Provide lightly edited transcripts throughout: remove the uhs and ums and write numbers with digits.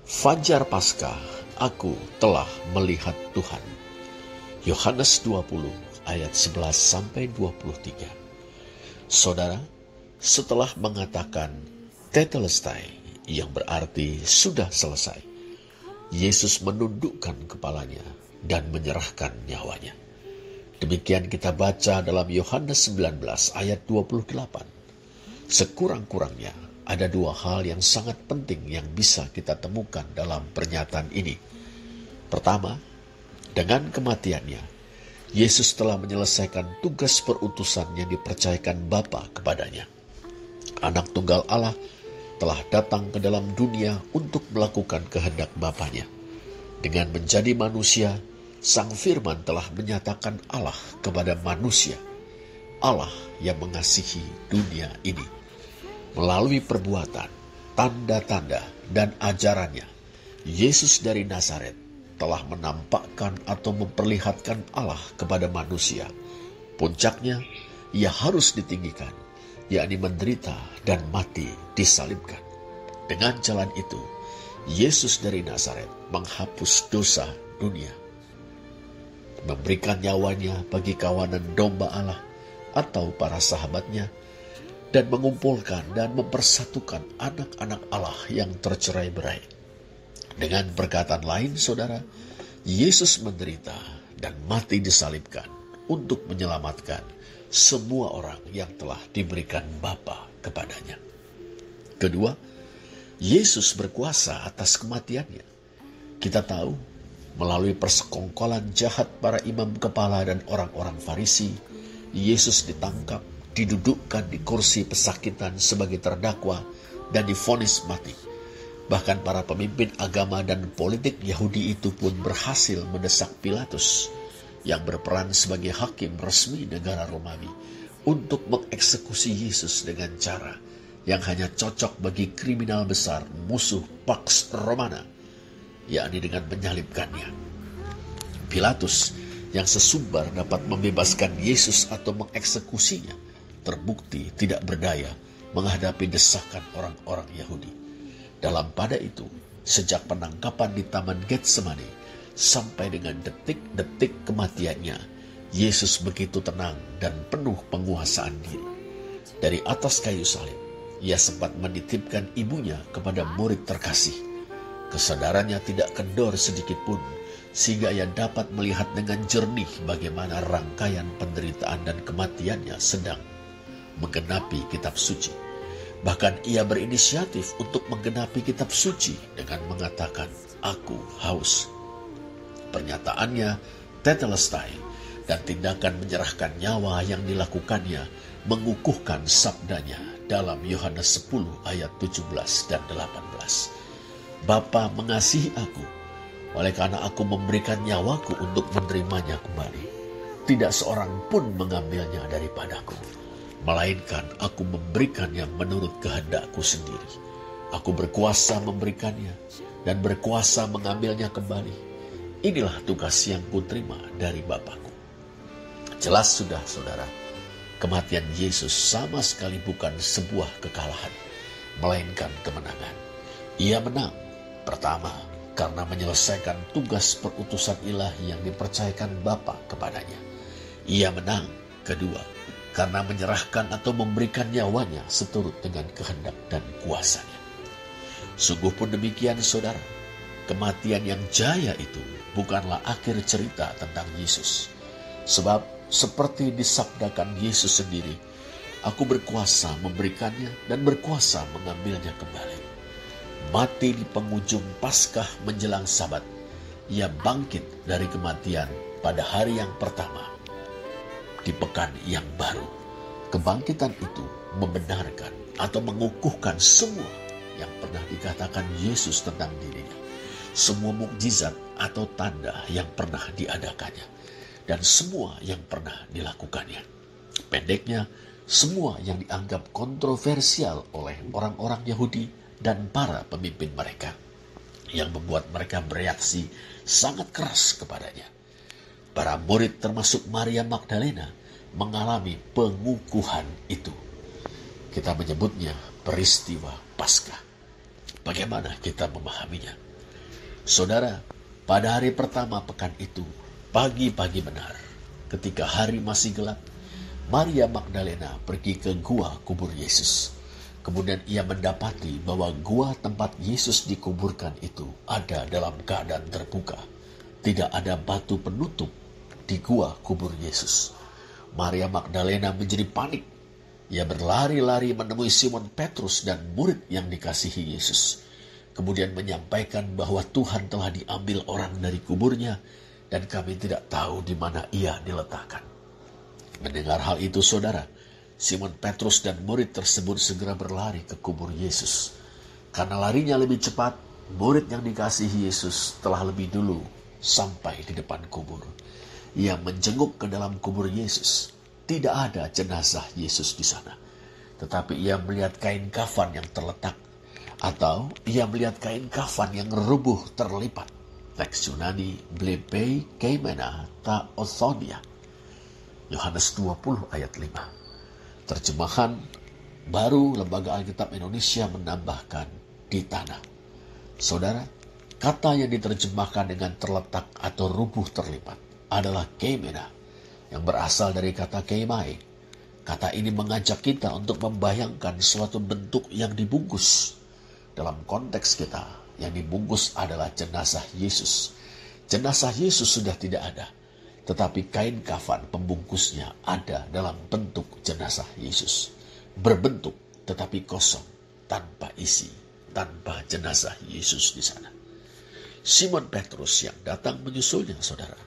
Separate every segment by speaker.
Speaker 1: Fajar Paskah, aku telah melihat Tuhan. Yohanes 20 ayat 11-23. Saudara, setelah mengatakan tetelestai, yang berarti sudah selesai, Yesus menundukkan kepalanya dan menyerahkan nyawanya. Demikian kita baca dalam Yohanes 19 ayat 28. Sekurang-kurangnya ada dua hal yang sangat penting yang bisa kita temukan dalam pernyataan ini. Pertama, dengan kematiannya, Yesus telah menyelesaikan tugas perutusan yang dipercayakan Bapa kepadanya. Anak tunggal Allah telah datang ke dalam dunia untuk melakukan kehendak Bapanya. Dengan menjadi manusia, Sang Firman telah menyatakan Allah kepada manusia, Allah yang mengasihi dunia ini. Melalui perbuatan, tanda-tanda, dan ajarannya, Yesus dari Nazaret telah menampakkan atau memperlihatkan Allah kepada manusia. Puncaknya, ia harus ditinggikan, yakni menderita dan mati disalibkan. Dengan jalan itu, Yesus dari Nazaret menghapus dosa dunia, memberikan nyawanya bagi kawanan domba Allah atau para sahabatnya, dan mengumpulkan dan mempersatukan anak-anak Allah yang tercerai-berai. Dengan perkataan lain, saudara, Yesus menderita dan mati disalibkan untuk menyelamatkan semua orang yang telah diberikan Bapa kepadanya. Kedua, Yesus berkuasa atas kematiannya. Kita tahu, melalui persekongkolan jahat para imam kepala dan orang-orang Farisi, Yesus ditangkap, didudukkan di kursi pesakitan sebagai terdakwa, dan divonis mati. Bahkan para pemimpin agama dan politik Yahudi itu pun berhasil mendesak Pilatus, yang berperan sebagai hakim resmi negara Romawi, untuk mengeksekusi Yesus dengan cara yang hanya cocok bagi kriminal besar musuh Pax Romana, yakni dengan menyalibkannya. Pilatus yang sesumbar dapat membebaskan Yesus atau mengeksekusinya terbukti tidak berdaya menghadapi desakan orang-orang Yahudi. Dalam pada itu, sejak penangkapan di Taman Getsemani sampai dengan detik-detik kematiannya, Yesus begitu tenang dan penuh penguasaan diri. Dari atas kayu salib, ia sempat menitipkan ibunya kepada murid terkasih. Kesadarannya tidak kendor sedikit pun, sehingga ia dapat melihat dengan jernih bagaimana rangkaian penderitaan dan kematiannya sedang menggenapi kitab suci. Bahkan ia berinisiatif untuk menggenapi kitab suci dengan mengatakan, "Aku haus." Pernyataannya tetelestai dan tindakan menyerahkan nyawa yang dilakukannya mengukuhkan sabdanya dalam Yohanes 10 ayat 17 dan 18. Bapa mengasihi aku, oleh karena aku memberikan nyawaku untuk menerimanya kembali. Tidak seorang pun mengambilnya daripadaku, melainkan aku memberikannya menurut kehendakku sendiri. Aku berkuasa memberikannya dan berkuasa mengambilnya kembali. Inilah tugas yang kuterima dari Bapakku. Jelas sudah, saudara, kematian Yesus sama sekali bukan sebuah kekalahan, melainkan kemenangan. Ia menang, pertama, karena menyelesaikan tugas perutusan ilahi yang dipercayakan Bapa kepadanya. Ia menang, kedua, karena menyerahkan atau memberikan nyawanya seturut dengan kehendak dan kuasanya. Sungguh pun demikian, saudara, kematian yang jaya itu bukanlah akhir cerita tentang Yesus. Sebab seperti disabdakan Yesus sendiri, aku berkuasa memberikannya dan berkuasa mengambilnya kembali. Mati di penghujung Paskah menjelang Sabat, ia bangkit dari kematian pada hari yang pertama di pekan yang baru. Kebangkitan itu membenarkan atau mengukuhkan semua yang pernah dikatakan Yesus tentang dirinya, semua mukjizat atau tanda yang pernah diadakannya, dan semua yang pernah dilakukannya. Pendeknya, semua yang dianggap kontroversial oleh orang-orang Yahudi dan para pemimpin mereka, yang membuat mereka bereaksi sangat keras kepadanya. Para murid termasuk Maria Magdalena mengalami pengukuhan itu. Kita menyebutnya peristiwa Paskah. Bagaimana kita memahaminya? Saudara, pada hari pertama pekan itu, pagi-pagi benar, ketika hari masih gelap, Maria Magdalena pergi ke gua kubur Yesus. Kemudian ia mendapati bahwa gua tempat Yesus dikuburkan itu ada dalam keadaan terbuka. Tidak ada batu penutup di gua kubur Yesus. Maria Magdalena menjadi panik. Ia berlari-lari menemui Simon Petrus dan murid yang dikasihi Yesus. Kemudian menyampaikan bahwa Tuhan telah diambil orang dari kuburnya dan kami tidak tahu di mana ia diletakkan. Mendengar hal itu, saudara, Simon Petrus dan murid tersebut segera berlari ke kubur Yesus. Karena larinya lebih cepat, murid yang dikasihi Yesus telah lebih dulu sampai di depan kubur. Ia menjenguk ke dalam kubur Yesus. Tidak ada jenazah Yesus di sana. Tetapi ia melihat kain kafan yang terletak. Atau ia melihat kain kafan yang rubuh terlipat. Teks Yunani, blepei keimena ta othonia. Yohanes 20 ayat 5. Terjemahan baru Lembaga Alkitab Indonesia menambahkan di tanah. Saudara, kata yang diterjemahkan dengan terletak atau rubuh terlipat adalah keimena, yang berasal dari kata keimai. Kata ini mengajak kita untuk membayangkan suatu bentuk yang dibungkus. Dalam konteks kita, yang dibungkus adalah jenazah Yesus. Jenazah Yesus sudah tidak ada, tetapi kain kafan pembungkusnya ada dalam bentuk jenazah Yesus. Berbentuk tetapi kosong, tanpa isi, tanpa jenazah Yesus di sana. Simon Petrus yang datang menyusulnya, saudara,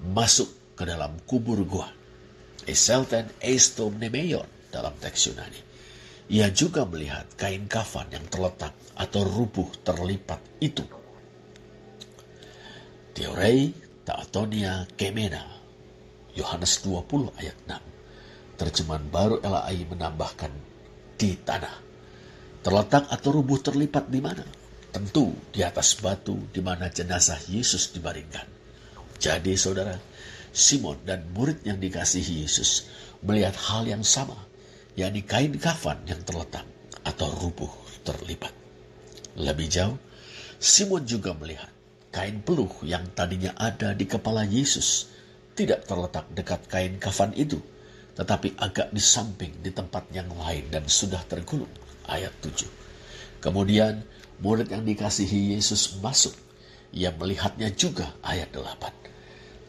Speaker 1: masuk ke dalam kubur gua. Eselten eistom nemeion dalam teks Yunani. Ia juga melihat kain kafan yang terletak atau rubuh terlipat itu. Theorei taatonia kemena. Yohanes 20 ayat 6. Terjemahan baru LAI menambahkan di tanah. Terletak atau rubuh terlipat di mana? Tentu di atas batu di mana jenazah Yesus dibaringkan. Jadi saudara, Simon dan murid yang dikasihi Yesus melihat hal yang sama, yakni kain kafan yang terletak atau rubuh terlipat. Lebih jauh, Simon juga melihat kain peluh yang tadinya ada di kepala Yesus tidak terletak dekat kain kafan itu, tetapi agak di samping di tempat yang lain dan sudah tergulung. Ayat 7. Kemudian murid yang dikasihi Yesus masuk. Ia melihatnya juga. Ayat 8.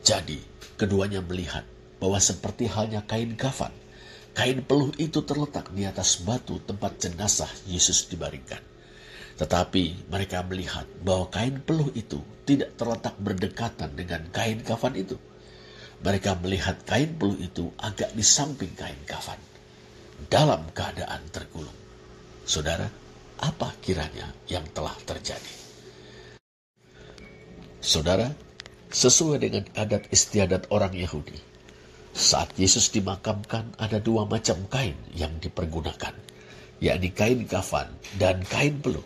Speaker 1: Jadi keduanya melihat bahwa seperti halnya kain kafan, kain peluh itu terletak di atas batu tempat jenazah Yesus dibaringkan. Tetapi mereka melihat bahwa kain peluh itu tidak terletak berdekatan dengan kain kafan itu. Mereka melihat kain peluh itu agak di samping kain kafan, dalam keadaan tergulung. Saudara, apa kiranya yang telah terjadi? Saudara, sesuai dengan adat istiadat orang Yahudi, saat Yesus dimakamkan ada dua macam kain yang dipergunakan, yakni kain kafan dan kain peluh.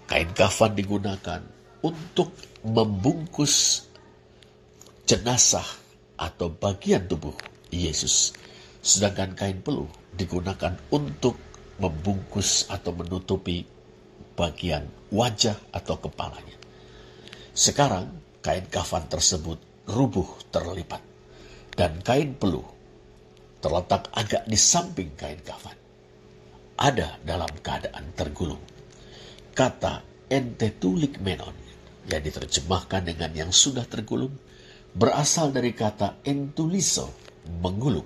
Speaker 1: Kain kafan digunakan untuk membungkus jenazah atau bagian tubuh Yesus, sedangkan kain peluh digunakan untuk membungkus atau menutupi bagian wajah atau kepalanya. Sekarang kain kafan tersebut rubuh terlipat dan kain peluh terletak agak di samping kain kafan, ada dalam keadaan tergulung. Kata entetulik menon yang diterjemahkan dengan yang sudah tergulung berasal dari kata entuliso, menggulung.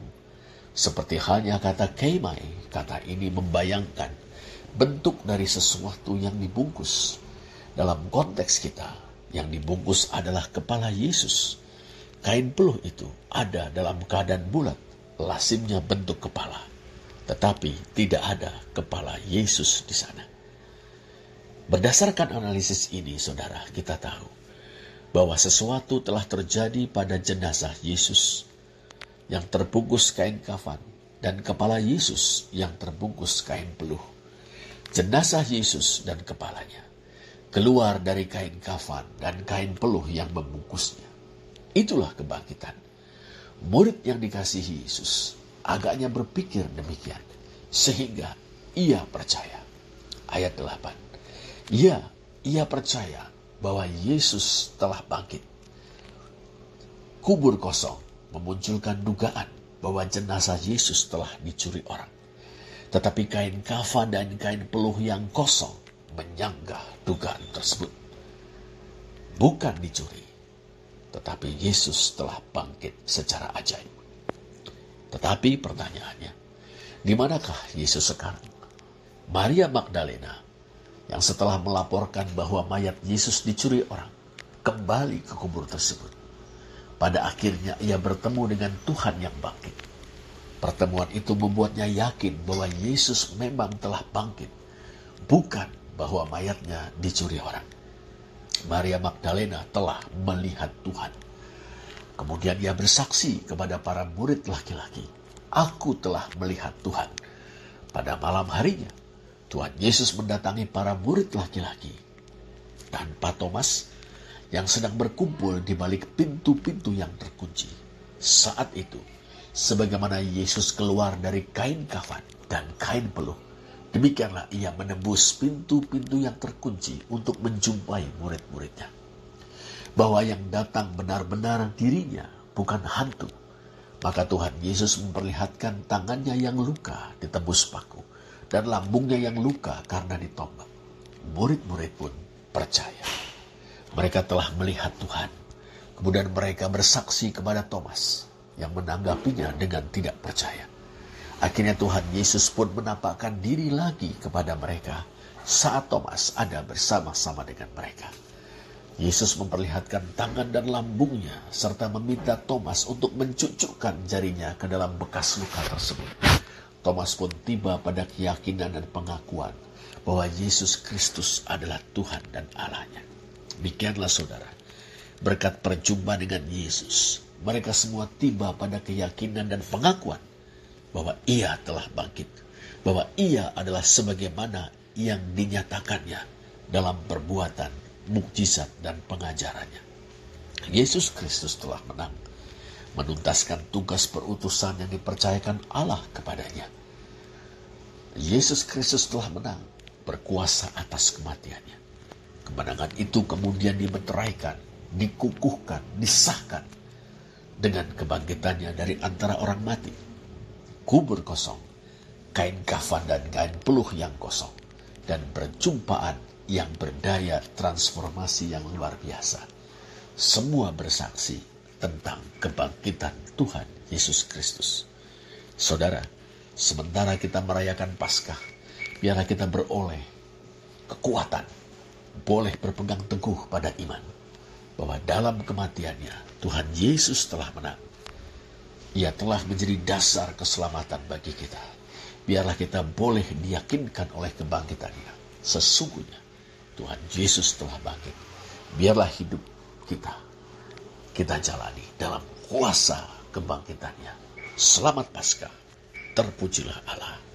Speaker 1: Seperti halnya kata keimai, kata ini membayangkan bentuk dari sesuatu yang dibungkus. Dalam konteks kita, yang dibungkus adalah kepala Yesus. Kain peluh itu ada dalam keadaan bulat, lazimnya bentuk kepala. Tetapi tidak ada kepala Yesus di sana. Berdasarkan analisis ini, saudara, kita tahu bahwa sesuatu telah terjadi pada jenazah Yesus yang terbungkus kain kafan dan kepala Yesus yang terbungkus kain peluh. Jenazah Yesus dan kepalanya keluar dari kain kafan dan kain peluh yang membungkusnya. Itulah kebangkitan. Murid yang dikasihi Yesus agaknya berpikir demikian, sehingga ia percaya. Ayat 8. Ya, ia percaya bahwa Yesus telah bangkit. Kubur kosong memunculkan dugaan bahwa jenazah Yesus telah dicuri orang. Tetapi kain kafan dan kain peluh yang kosong menyanggah dugaan tersebut. Bukan dicuri, tetapi Yesus telah bangkit secara ajaib. Tetapi pertanyaannya, di manakah Yesus sekarang? Maria Magdalena, yang setelah melaporkan bahwa mayat Yesus dicuri orang, kembali ke kubur tersebut. Pada akhirnya ia bertemu dengan Tuhan yang bangkit. Pertemuan itu membuatnya yakin bahwa Yesus memang telah bangkit, bukan bahwa mayatnya dicuri orang. Maria Magdalena telah melihat Tuhan. Kemudian ia bersaksi kepada para murid laki-laki, "Aku telah melihat Tuhan." Pada malam harinya, Tuhan Yesus mendatangi para murid laki-laki. Tanpa Thomas yang sedang berkumpul di balik pintu-pintu yang terkunci. Saat itu, sebagaimana Yesus keluar dari kain kafan dan kain peluh, demikianlah ia menembus pintu-pintu yang terkunci untuk menjumpai murid-muridnya. Bahwa yang datang benar-benar dirinya, bukan hantu. Maka Tuhan Yesus memperlihatkan tangannya yang luka ditembus paku dan lambungnya yang luka karena ditombak. Murid-murid pun percaya. Mereka telah melihat Tuhan. Kemudian mereka bersaksi kepada Thomas yang menanggapinya dengan tidak percaya. Akhirnya Tuhan Yesus pun menampakkan diri lagi kepada mereka saat Thomas ada bersama-sama dengan mereka. Yesus memperlihatkan tangan dan lambungnya serta meminta Thomas untuk mencucukkan jarinya ke dalam bekas luka tersebut. Thomas pun tiba pada keyakinan dan pengakuan bahwa Yesus Kristus adalah Tuhan dan Allahnya. Demikianlah saudara, berkat perjumpaan dengan Yesus, mereka semua tiba pada keyakinan dan pengakuan bahwa ia telah bangkit, bahwa ia adalah sebagaimana yang dinyatakannya dalam perbuatan, mukjizat dan pengajarannya. Yesus Kristus telah menang, menuntaskan tugas perutusan yang dipercayakan Allah kepadanya. Yesus Kristus telah menang, berkuasa atas kematiannya. Kemenangan itu kemudian dimeteraikan, dikukuhkan, disahkan dengan kebangkitannya dari antara orang mati. Kubur kosong, kain kafan dan kain peluh yang kosong, dan perjumpaan yang berdaya transformasi yang luar biasa. Semua bersaksi tentang kebangkitan Tuhan Yesus Kristus. Saudara, sementara kita merayakan Paskah, biarlah kita beroleh kekuatan, boleh berpegang teguh pada iman, bahwa dalam kematiannya Tuhan Yesus telah menang. Ia telah menjadi dasar keselamatan bagi kita. Biarlah kita boleh diyakinkan oleh kebangkitannya. Sesungguhnya Tuhan Yesus telah bangkit. Biarlah hidup kita jalani dalam kuasa kebangkitannya. Selamat Paskah. Terpujilah Allah.